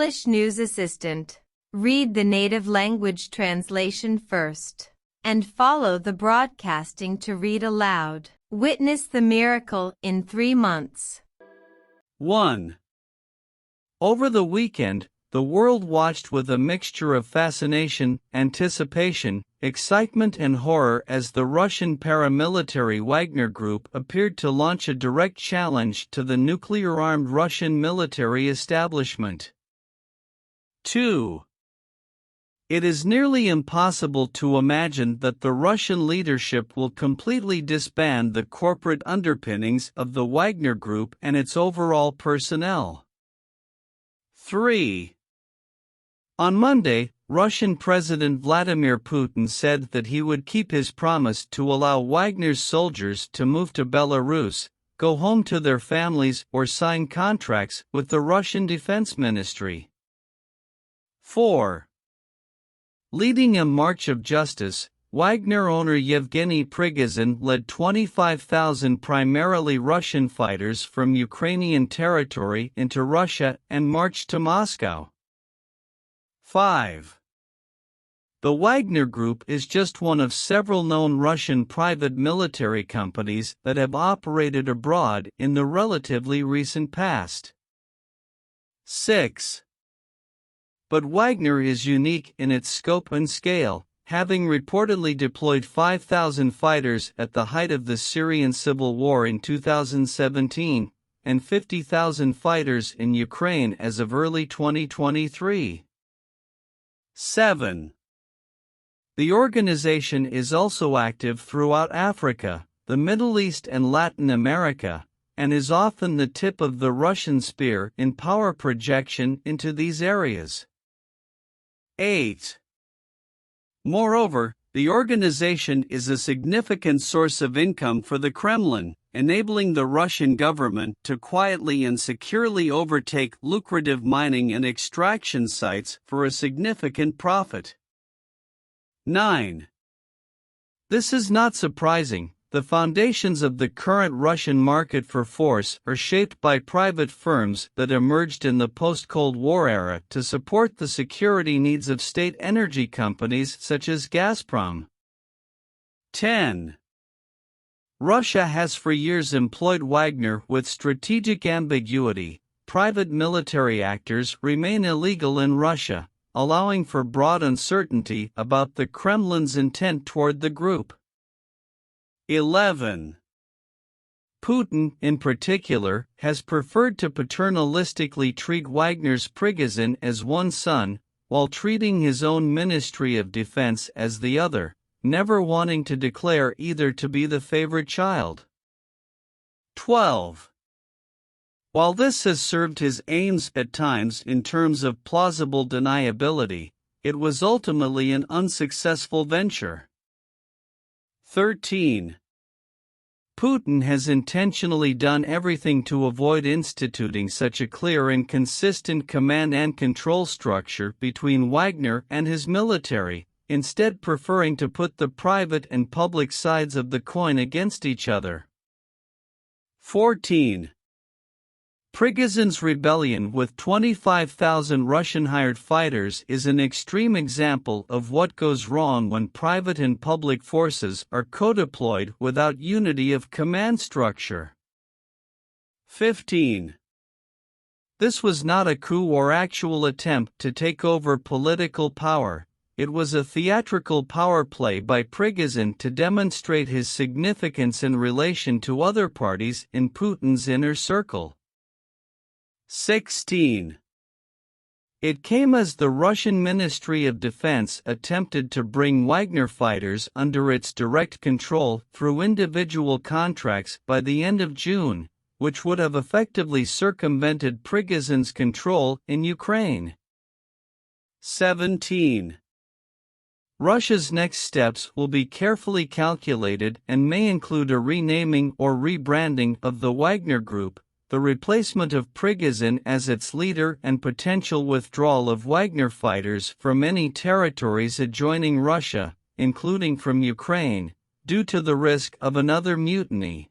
English News Assistant. Read the native language translation first, and follow the broadcasting to read aloud. Witness the miracle in 3 months. 1. Over the weekend, the world watched with a mixture of fascination, anticipation, excitement and horror as the Russian paramilitary Wagner Group appeared to launch a direct challenge to the nuclear-armed Russian military establishment. 2. It is nearly impossible to imagine that the Russian leadership will completely disband the corporate underpinnings of the Wagner Group and its overall personnel. 3. On Monday, Russian President Vladimir Putin said that he would keep his promise to allow Wagner's soldiers to move to Belarus, go home to their families or sign contracts with the Russian Defense Ministry. 4. Leading a march of justice, Wagner owner Yevgeny Prigozhin led 25,000 primarily Russian fighters from Ukrainian territory into Russia and marched to Moscow. 5. The Wagner Group is just one of several known Russian private military companies that have operated abroad in the relatively recent past. 6. But Wagner is unique in its scope and scale, having reportedly deployed 5,000 fighters at the height of the Syrian civil war in 2017, and 50,000 fighters in Ukraine as of early 2023. 7. The organization is also active throughout Africa, the Middle East and Latin America, and is often the tip of the Russian spear in power projection into these areas. 8. Moreover, the organization is a significant source of income for the Kremlin, enabling the Russian government to quietly and securely overtake lucrative mining and extraction sites for a significant profit. 9. This is not surprising. The foundations of the current Russian market for force are shaped by private firms that emerged in the post-Cold War era to support the security needs of state energy companies such as Gazprom. 10. Russia has for years employed Wagner with strategic ambiguity. Private military actors remain illegal in Russia, allowing for broad uncertainty about the Kremlin's intent toward the group. 11. Putin, in particular, has preferred to paternalistically treat Wagner's Prigozhin as one son, while treating his own Ministry of Defense as the other, never wanting to declare either to be the favorite child. 12. While this has served his aims at times in terms of plausible deniability, it was ultimately an unsuccessful venture. 13. Putin has intentionally done everything to avoid instituting such a clear and consistent command and control structure between Wagner and his military, instead preferring to put the private and public sides of the coin against each other. 14. Prigozhin's rebellion with 25,000 Russian-hired fighters is an extreme example of what goes wrong when private and public forces are co-deployed without unity of command structure. 15. This was not a coup or actual attempt to take over political power. It was a theatrical power play by Prigozhin to demonstrate his significance in relation to other parties in Putin's inner circle. 16. It came as the Russian Ministry of Defense attempted to bring Wagner fighters under its direct control through individual contracts by the end of June, which would have effectively circumvented Prigozhin's control in Ukraine. 17. Russia's next steps will be carefully calculated and may include a renaming or rebranding of the Wagner Group, the replacement of Prigozhin as its leader and potential withdrawal of Wagner fighters from any territories adjoining Russia, including from Ukraine, due to the risk of another mutiny.